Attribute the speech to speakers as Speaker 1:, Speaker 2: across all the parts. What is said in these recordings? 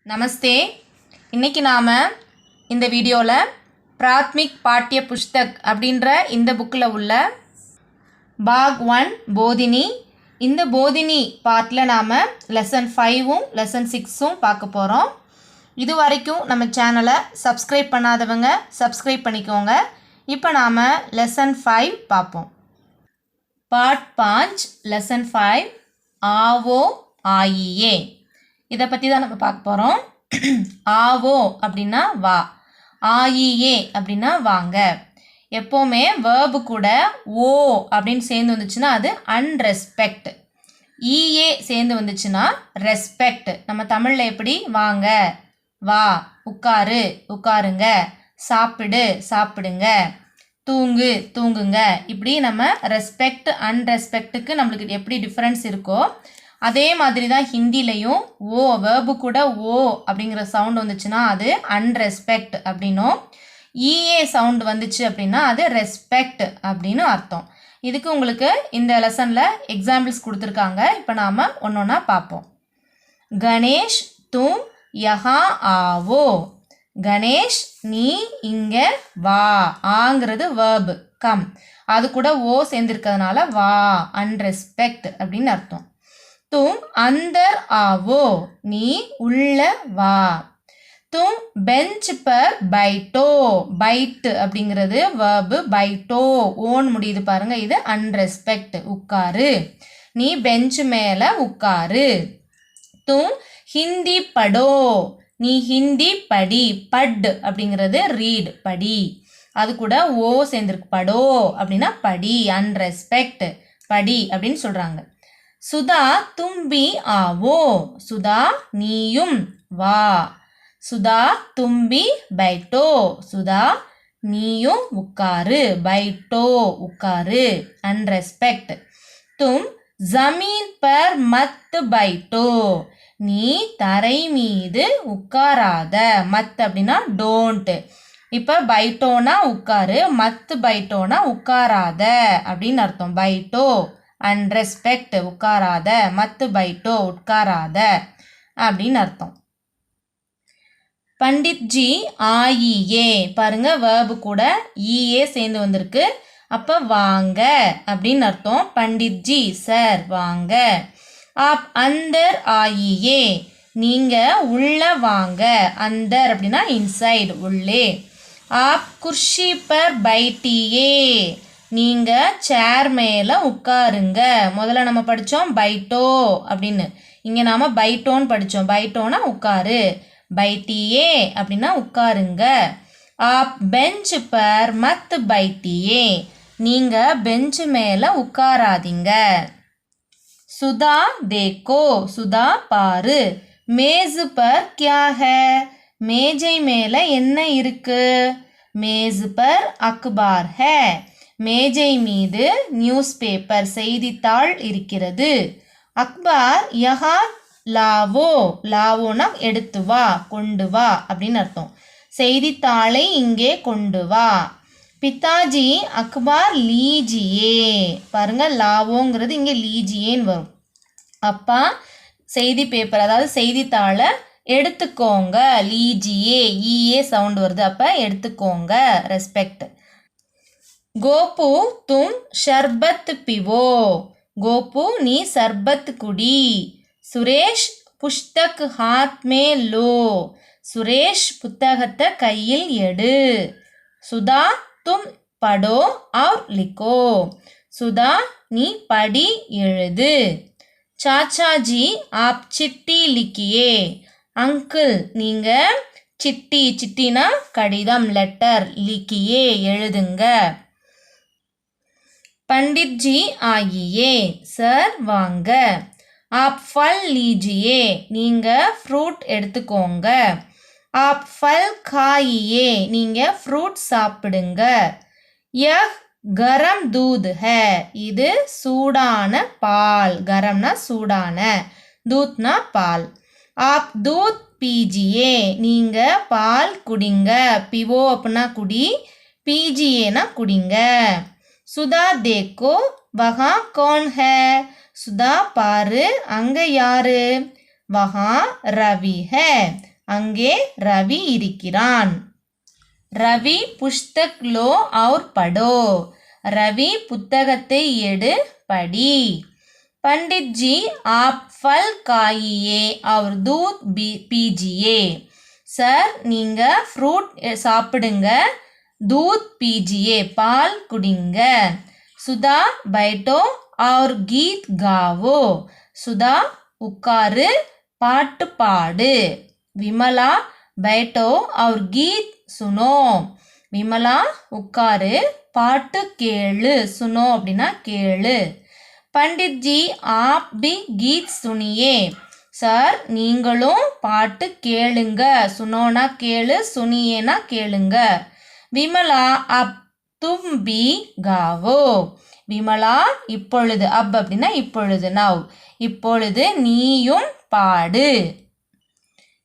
Speaker 1: நமஸ்தே. இன்றைக்கி நாம் இந்த வீடியோவில் பிராத்மிக் பாட்டிய புஸ்தக் அப்படின்ற இந்த புக்கில் உள்ள பாக் 1 போதினி, இந்த போதினி பார்ட்டில் நாம் லெசன் 5ம் லெசன் 6ம் பார்க்க போகிறோம். இது வரைக்கும் நம்ம சேனலை சப்ஸ்கிரைப் பண்ணாதவங்க சப்ஸ்கிரைப் பண்ணிக்கோங்க. இப்போ நாம் லெசன் 5 பார்ப்போம். பார்ட் 5 லெசன் 5 ஆவோ ஆயியே, இதை பற்றி தான் நம்ம பார்க்க போகிறோம். ஆவோ அப்படின்னா வா, ஆயியே அப்படின்னா வாங்க. எப்போவுமே வேர்பு கூட ஓ அப்படின்னு சேர்ந்து வந்துச்சுன்னா அது அன்ரெஸ்பெக்ட். ஈஏ சேர்ந்து வந்துச்சுன்னா ரெஸ்பெக்ட். நம்ம தமிழில் எப்படி வாங்க, வா, உட்காரு, உட்காருங்க, சாப்பிடு, சாப்பிடுங்க, தூங்கு, தூங்குங்க, இப்படி நம்ம ரெஸ்பெக்ட் அன்ரெஸ்பெக்ட்டுக்கு நம்மளுக்கு எப்படி டிஃப்ரென்ஸ் இருக்கோ அதே மாதிரி தான் ஹிந்திலையும் ஓ வேர்பு கூட ஓ அப்படிங்கிற சவுண்ட் வந்துச்சுன்னா அது அன்ரெஸ்பெக்ட் அப்படின்னும், ஈஏ சவுண்ட் வந்துச்சு அப்படின்னா அது ரெஸ்பெக்ட் அப்படின்னு அர்த்தம். இதுக்கு உங்களுக்கு இந்த லெசனில் எக்ஸாம்பிள்ஸ் கொடுத்துருக்காங்க. இப்போ நாம் ஒன்று ஒன்றா பார்ப்போம். கணேஷ் தும் யஹா ஆவோ. கணேஷ் நீ இங்கே வா. ஆங்கிறது வேர்பு கம், அது கூட ஓ சேர்ந்துருக்கிறதுனால வா, அன்ரெஸ்பெக்ட் அப்படின்னு அர்த்தம். தும் அந்தர் ஆவோ, நீ உள்ள வா. தும் பெஞ்ச் பர் பைட்டோ. பைட் அப்படிங்கிறது வேர்பு, பைட்டோ ஓன் முடியுது பாருங்க, இது அன்ரெஸ்பெக்ட், உட்காரு. நீ பெஞ்ச் மேலே உட்காரு. தும் ஹிந்தி படோ, நீ ஹிந்தி படி. பட் அப்படிங்கிறது ரீட், படி, அது கூட ஓ சேர்ந்துருக்கு. படோ அப்படின்னா படி, அன்ரெஸ்பெக்ட், படி அப்படின்னு சொல்கிறாங்க. சுதா தும்பி ஆவோ. சுதா நீயும் வா. சுதா தும்பி பைட்டோ. சுதா நீயும் உட்காரு. பைட்டோ உட்காரு, அன்ரெஸ்பெக்ட். தும் ஜமீன் பர் மத் பைட்டோ. நீ தரை மீது உட்காராத. மத் அப்படின்னா டோன்ட். இப்போ பைட்டோனா உட்காரு, மத் பைட்டோனா உட்காராத அப்படின்னு அர்த்தம். பைட்டோ அன்ரெஸ்பெக்ட், உட்காராத, மத்து பைட்டோ உட்காராத அப்படின்னு அர்த்தம். பண்டித்ஜி ஆயியே, பாருங்க வேர்பு கூட ஈஏ சேர்ந்து வந்திருக்கு. அப்போ வாங்க அப்படின்னு அர்த்தம். பண்டித்ஜி சார் வாங்க. ஆப் அந்தர் ஆயியே, நீங்க உள்ள வாங்க. அந்தர் அப்படின்னா இன்சைடு, உள்ளே. ஆப் குர்ஷி பர் பைட்டியே, நீங்கள் சேர் மேலே உட்காருங்க. முதல்ல நம்ம படித்தோம் பைட்டோ அப்படின்னு, இங்கே நாம் பைட்டோன்னு படித்தோம். பைட்டோனா உட்காரு, பைட்டியே அப்படின்னா உட்காருங்க. ஆப் பெஞ்ச் பர் மத் பைட்டியே, நீங்கள் பெஞ்சு மேலே உட்காராதீங்க. சுதா தேக்கோ, சுதா பாரு. மேஸ் பர் கியா ஹே, மேஜை மேலே என்ன இருக்கு? மேஸ் பர் அக்பார் ஹே, மேஜை மீது நியூஸ் பேப்பர் செய்தித்தாள் இருக்கிறது. அக்பார் யஹா லாவோ. லாவோனா எடுத்து வா, கொண்டு வா அப்படின்னு அர்த்தம். செய்தித்தாளை இங்கே கொண்டு வா. பிதாஜி அக்பார் லீஜியே, பாருங்க லாவோங்கிறது இங்கே லீஜியேன்னு வரும். அப்பா செய்தி பேப்பர் அதாவது செய்தித்தாளை எடுத்துக்கோங்க. லீஜியே, ஈஏ சவுண்ட் வருது, அப்போ எடுத்துக்கோங்க, ரெஸ்பெக்ட். கோபு தும் ஷர்பத் பிவோ. கோபு நீ சர்பத் குடி. சுரேஷ் புஸ்தக் ஹாத் மே லோ. சுரேஷ் புத்தகத்தை கையில் எடு. சுதா தும் படோ ஆர் லிக்கோ. சுதா நீ படி, எழுது. சாச்சாஜி ஆப் சிட்டி லிக்கியே. அங்கிள் நீங்கள் சிட்டி, சிட்டினா கடிதம், லெட்டர், லிக்கியே எழுதுங்க. பண்டித்ஜி ஆயியே, சார் வாங்க. ஆப் ஃபல் லீஜியே, நீங்கள் ஃப்ரூட் எடுத்துக்கோங்க. ஆப் ஃபல் காயியே, நீங்கள் ஃப்ரூட் சாப்பிடுங்க. யஹ் கரம் தூத் ஹே, இது சூடான பால். கரம்னா சூடான, தூத்னா பால். ஆப் தூத் பீஜியே, நீங்கள் பால் குடிங்க. பிவோ அப்படின்னா குடி, பீஜியேனா குடிங்க. சுதா தேக்கோ வஹா கௌன் ஹே. சுதா பாரு அங்கே யாரு? வஹா ரவி ஹே, அங்கே ரவி இருக்கிறான். ரவி புஸ்தக் லோ அவுர் படோ. ரவி புத்தகத்தை எடு படி. पंडित जी आप फल खाइए और दूध पीजिए. சார் நீங்கள் ஃப்ரூட் சாப்பிடுங்க, दूध पीजिए பால் குடிங்க. சுதா बैठो और गीत गाओ. சுதா உட்காரு பாட்டு பாடு. விமலா बैठो और गीत सुनो. விமலா உட்காரு பாட்டு கேளு. சுனோ அப்படின்னா கேளு. पंडित जी आप भी गीत सुनिए. சார் நீங்களும் பாட்டு கேளுங்க. சுனோனா கேளு, சுனியேனா கேளுங்க. விமலா அப் தும் பி காவோ. விமலா இப்பொழுது, அப் அப்படின்னா இப்பொழுது, நவ், இப்பொழுது நீயும் பாடு.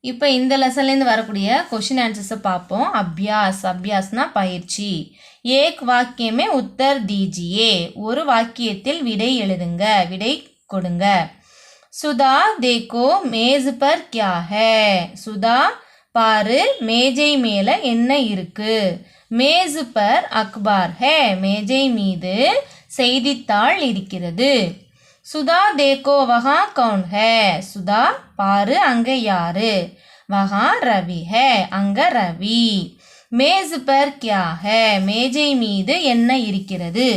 Speaker 1: இப்போ இந்த லெசன்லேருந்து வரக்கூடிய கொஷின் ஆன்சர்ஸை பார்ப்போம். அபியாஸ், அபியாஸ்னா பயிற்சி. ஏக் வாக்கியமே உத்தர் தீஜியே. ஒரு வாக்கியத்தில் விடை எழுதுங்க, விடை கொடுங்க. சுதா தேக்கோ மேஸ் பர் கியா ஹே. சுதா பாரு மேஜை மேலே என்ன இருக்கு. மேஸ் பர் அக்பார் ஹே. மேஜை மீது செய்தித்தாள் இருக்கிறது. சுதா தேக்கோ வஹா கவுன் ஹே. சுதா பாரு அங்கே யாரு. வஹா ரவி ஹே. அங்க ரவி. மேஸ் பர் கியா ஹே. மேஜை மீது என்ன இருக்கிறது.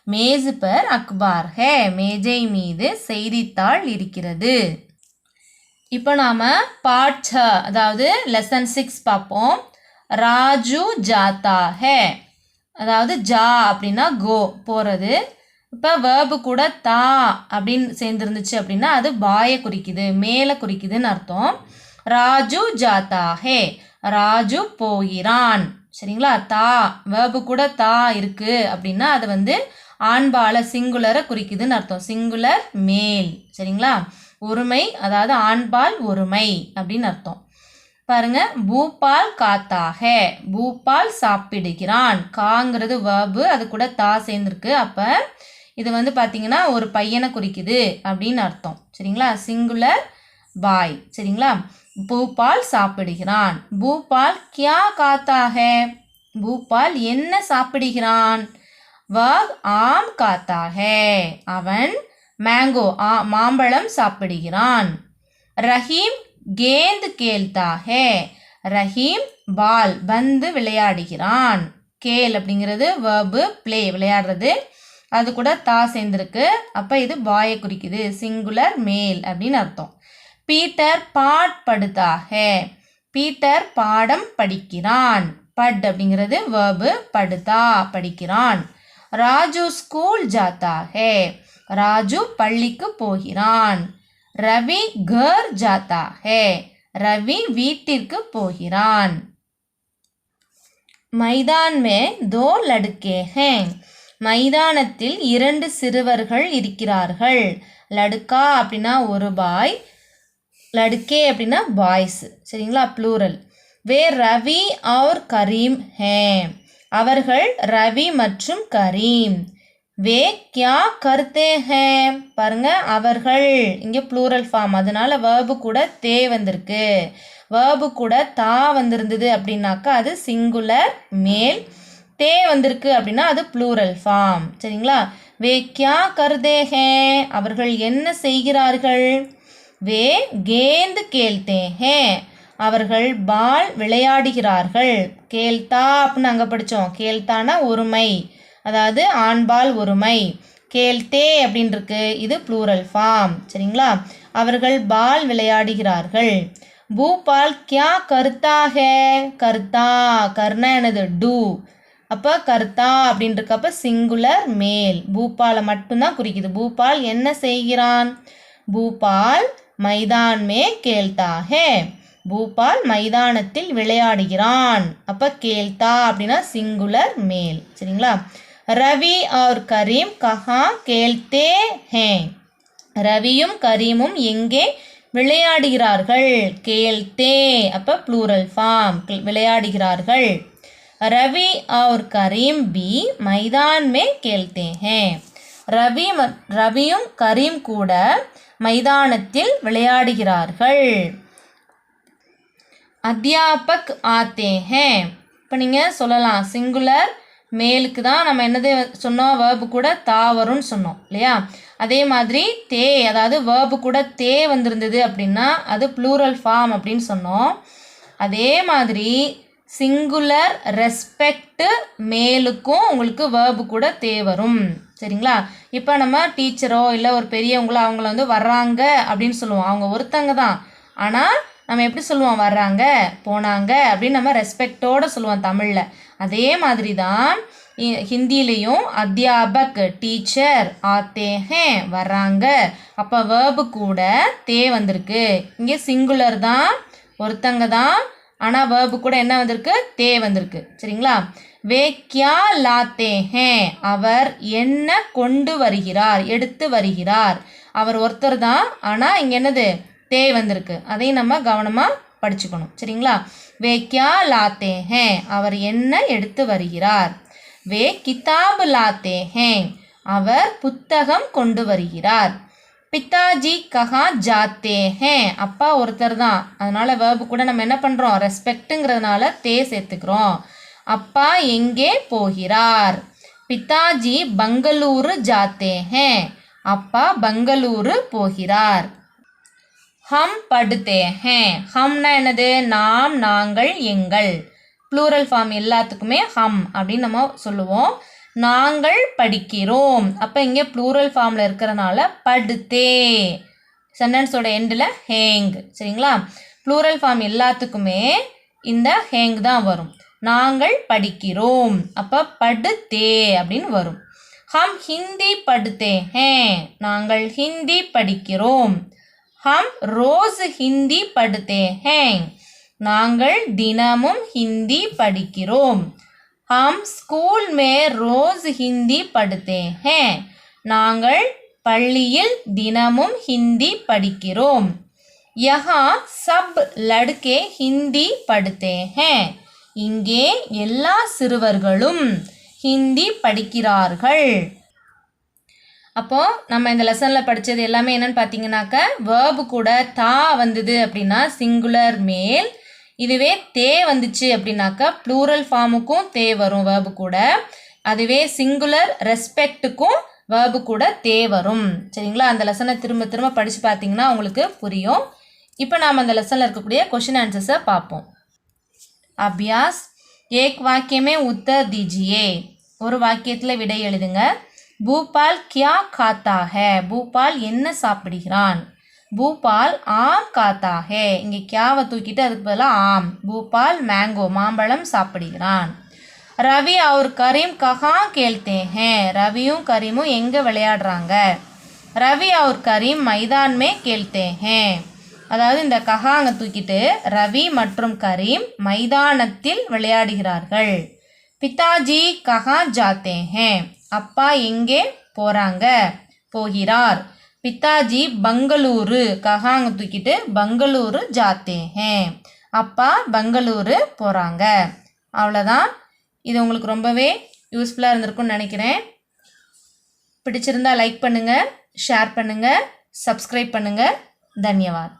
Speaker 1: மேஸ் பர் அக்பார் ஹே. மேஜை மீது செய்தித்தாள் இருக்கிறது. இப்போ நாம் பார்ட் 6 அதாவது லெசன் 6 பார்ப்போம். ராஜு ஜாத்தா ஹே. அதாவது ஜா அப்படின்னா கோ போகிறது. இப்போ வேர்பு கூட தா அப்படின்னு சேர்ந்துருந்துச்சு அப்படின்னா அது பாயை குறிக்குது, மேலே குறிக்குதுன்னு அர்த்தம். ராஜு ஜாத்தா ஹே. ராஜு போகிறான். சரிங்களா. தா வேர்பு கூட தா இருக்கு அப்படின்னா அது வந்து ஆண்பால சிங்குலரை குறிக்குதுன்னு அர்த்தம். சிங்குலர் மேல். சரிங்களா. ஒருமை அதாவது ஆண்பால் ஒருமை அப்படின்னு அர்த்தம். பாருங்க, பூபால் காத்தா ஹே. பூபால் சாப்பிடுகிறான். காங்கிறது வேர்பு, அது கூட தா சேர்ந்துருக்கு. அப்போ இது வந்து பார்த்தீங்கன்னா ஒரு பையனை குறிக்குது அப்படின்னு அர்த்தம். சரிங்களா. சிங்குலர் பாய். சரிங்களா. பூபால் சாப்பிடுகிறான். பூபால் கியா காத்தா ஹே. பூபால் என்ன சாப்பிடுகிறான். வஹ் ஆம் காத்தா ஹே. அவன் மேங்கோ மாம்பழம் சாப்பிடுகிறான். ரஹீம் கேந்த் கேல்தா ஹே. ரஹீம் பால் பந்து விளையாடுகிறான். கேல் அப்படிங்கிறது வேர்பு, பிளே விளையாடுறது, அது கூட தா சேர்ந்துருக்கு. அப்போ இது பாயை குறிக்குது, சிங்குலர் மேல் அப்படின்னு அர்த்தம். பீட்டர் பாட் படுத்தா ஹே. பீட்டர் பாடம் படிக்கிறான். பட் அப்படிங்கிறது வேர்பு, படுத்தா படிக்கிறான். ராஜு ஸ்கூல் ஜாத்தா ஹே. ராஜு பள்ளிக்கு போகிறான். ரவி கர் ஜாத்தா ஹே. ரவி வீட்டிற்கு போகிறான். மைதான் மே தோ லடுக்கே ஹே. மைதானத்தில் 2 சிறுவர்கள் இருக்கிறார்கள். லடுக்கா அப்படின்னா ஒரு பாய், லடுக்கே அப்படின்னா பாய்ஸ். சரிங்களா, ப்ளூரல். வே ரவி और கரீம் ஹே. அவர்கள் ரவி மற்றும் கரீம். வே கியா கர்த்தே ஹே. பாருங்க, அவர்கள் இங்கே ப்ளூரல் ஃபார்ம், அதனால வேர்பு கூட தே வந்திருக்கு. வேர்பு கூட தா வந்திருந்தது அப்படின்னாக்கா அது சிங்குலர் மேல். தே வந்திருக்கு அப்படின்னா அது ப்ளூரல் ஃபார்ம். சரிங்களா. வே கியா கர்தே ஹே. அவர்கள் என்ன செய்கிறார்கள். வே கேந்த் கேல்தே ஹே. அவர்கள் பால் விளையாடுகிறார்கள். கேல்தா அப்படின்னு அங்கே படித்தோம். கேல்தானா ஒருமை, அதாவது ஆண்பால் ஒருமை. கேல்தே அப்படின்னு இருக்கு, இது ப்ளூரல் ஃபார்ம். சரிங்களா. அவர்கள் பால் விளையாடுகிறார்கள். பூபால் கியா கர்த்தா ஹே. கர்த்தா கர்னா என்னது டூ. அப்போ கர்த்தா அப்படின்னு இருக்கப்ப சிங்குலர் மேல், பூபாலை மட்டும்தான் குறிக்குது. பூபால் என்ன செய்கிறான். பூபால் மைதான் மே கேல்தா ஹே. பூபால் மைதானத்தில் விளையாடுகிறான். அப்போ கேல்தா அப்படின்னா சிங்குலர் மேல். சரிங்களா. ரவி और கரீம் கஹா கேல்தே ஹே. ரவியும் கரீமும் எங்கே விளையாடுகிறார்கள். கேல்தே அப்போ ப்ளூரல் ஃபார்ம், விளையாடுகிறார்கள். रवि और करीम भी मैदान में खेलते हैं. ரவியும் கரீம் கூட மைதானத்தில் விளையாடுகிறார்கள். அத்தியாபக் ஆத்தே ஹேன். இப்போ நீங்கள் சொல்லலாம் சிங்குலர் மேலுக்கு தான் நம்ம என்னது சொன்னோம், வேர்பு கூட தா வரும்னு சொன்னோம் இல்லையா. அதே மாதிரி தே, அதாவது வேர்பு கூட தே வந்திருந்தது அப்படின்னா அது ப்ளூரல் ஃபார்ம் அப்படின்னு சொன்னோம். அதே மாதிரி சிங்குலர் ரெஸ்பெக்ட் மேலுக்கும் உங்களுக்கு வேர்பு கூட தே வரும். சரிங்களா. இப்போ நம்ம டீச்சரோ இல்லை ஒரு பெரியவங்களோ அவங்கள வந்து வர்றாங்க அப்படின்னு சொல்லுவோம். அவங்க ஒருத்தங்க தான், ஆனால் நம்ம எப்படி சொல்லுவோம், வர்றாங்க போனாங்க அப்படின்னு நம்ம ரெஸ்பெக்டோடு சொல்லுவோம் தமிழில். அதே மாதிரி தான் ஹிந்திலையும் அத்தியாபக் டீச்சர் ஆத்தே ஹேன் வர்றாங்க. அப்போ வேர்பு கூட தே வந்திருக்கு. இங்கே சிங்குலர் தான், ஒருத்தங்க தான், ஆனால் வேர்பு கூட என்ன வந்திருக்கு, தே வந்திருக்கு. சரிங்களா. வே கியா லாத்தே ஹேன், அவர் என்ன கொண்டு வருகிறார், எடுத்து வருகிறார். அவர் ஒருத்தர் தான், ஆனால் இங்கே என்னது தே வந்திருக்கு. அதையும் நம்ம கவனமாக படிச்சுக்கணும். சரிங்களா. வே கியா லாத்தே ஹேன், அவர் என்ன எடுத்து வருகிறார். வே கிதாப் லாத்தே ஹேன், அவர் புத்தகம் கொண்டு வருகிறார். பிதாஜி கஹா ஜாத்தே ஹேன், அப்பா ஒருத்தர் தான், அதனால வேர்பு கூட நம்ம என்ன பண்ணுறோம், ரெஸ்பெக்ட்டுங்கிறதுனால தே சேர்த்துக்கிறோம். அப்பா எங்கே போகிறார். பிதாஜி பெங்களூரு ஜாத்தே ஹேன், அப்பா பெங்களூரு போகிறார். ஹம் படுத்தே ஹேன், ஹம்னா என்னது, நாம், நாங்கள், எங்கள். ப்ளூரல் ஃபார்ம் எல்லாத்துக்குமே ஹம் அப்படின்னு நம்ம சொல்லுவோம். நாங்கள் படிக்கிறோம், அப்போ இங்கே ப்ளூரல் ஃபார்மில் இருக்கிறனால படுத்தே, சென்டென்ஸோட எண்டில் ஹேங். சரிங்களா. ப்ளூரல் ஃபார்ம் எல்லாத்துக்குமே இந்த ஹேங் தான் வரும். நாங்கள் படிக்கிறோம், அப்போ படுத்தே அப்படின்னு வரும். ஹம் ஹிந்தி படுத்தே ஹேன், நாங்கள் ஹிந்தி படிக்கிறோம். ஹம் ரோஸ் ஹிந்தி படுத்தே ஹேன், நாங்கள் தினமும் ஹிந்தி படிக்கிறோம். ஹம் ஸ்கூல் மே ரோஸ் ஹிந்தி படுத்தே ஹேன், நாங்கள் பள்ளியில் தினமும் ஹிந்தி படிக்கிறோம். யஹா சப் லடுக்கே ஹிந்தி படுத்தே ஹேன், இங்கே எல்லா சிறுவர்களும் ஹிந்தி படிக்கிறார்கள். அப்போது நம்ம இந்த லெசனில் படித்தது எல்லாமே என்னென்னு பார்த்தீங்கன்னாக்க, வேர்பு கூட தா வந்தது அப்படின்னா சிங்குலர் மேல், இதுவே தே வந்துச்சு அப்படின்னாக்கா ப்ளூரல் ஃபார்முக்கும் தே வரும் வேர்பு கூட, அதுவே சிங்குலர் ரெஸ்பெக்ட்டுக்கும் வேர்பு கூட தே வரும். சரிங்களா. அந்த லெசனை திரும்ப திரும்ப படித்து பார்த்தீங்கன்னா உங்களுக்கு புரியும். இப்போ நாம் அந்த லெசனில் இருக்கக்கூடிய கொஷின் ஆன்சர்ஸை பார்ப்போம். அபியாஸ் ஏக் வாக்கியமே உத்தர் தீஜியே, ஒரு வாக்கியத்தில் விடை எழுதுங்க. பூபால் கியா காத்தா ஹே, பூபால் என்ன சாப்பிடுகிறான். பூபால் ஆம் காத்தா ஹே, இங்கே கியாவை தூக்கிட்டு அதுக்கு பதிலாக ஆம். பூபால் மேங்கோ மாம்பழம் சாப்பிடுகிறான். ரவி அவர் கரீம் கஹா கேள்தே ஹே, ரவியும் கரீமும் எங்கே விளையாடுறாங்க. ரவி அவர் கரீம் மைதான் மே கேள்தே ஹே, அதாவது இந்த கஹாங்க தூக்கிட்டு ரவி மற்றும் கரீம் மைதானத்தில் விளையாடுகிறார்கள். பிதாஜி கஹா ஜாத்தே ஹே, அப்பா எங்கே போகிறாங்க, போகிறார். பிதாஜி பெங்களூரு, கஹாங்க தூக்கிட்டு பெங்களூரு ஜாத்தே ஹே, அப்பா பெங்களூரு போகிறாங்க. அவ்வளோதான். இது உங்களுக்கு ரொம்பவே யூஸ்ஃபுல்லாக இருந்திருக்கும்னு நினைக்கிறேன். பிடிச்சிருந்தா லைக் பண்ணுங்கள், ஷேர் பண்ணுங்கள், சப்ஸ்கிரைப் பண்ணுங்கள். தன்யவாத்.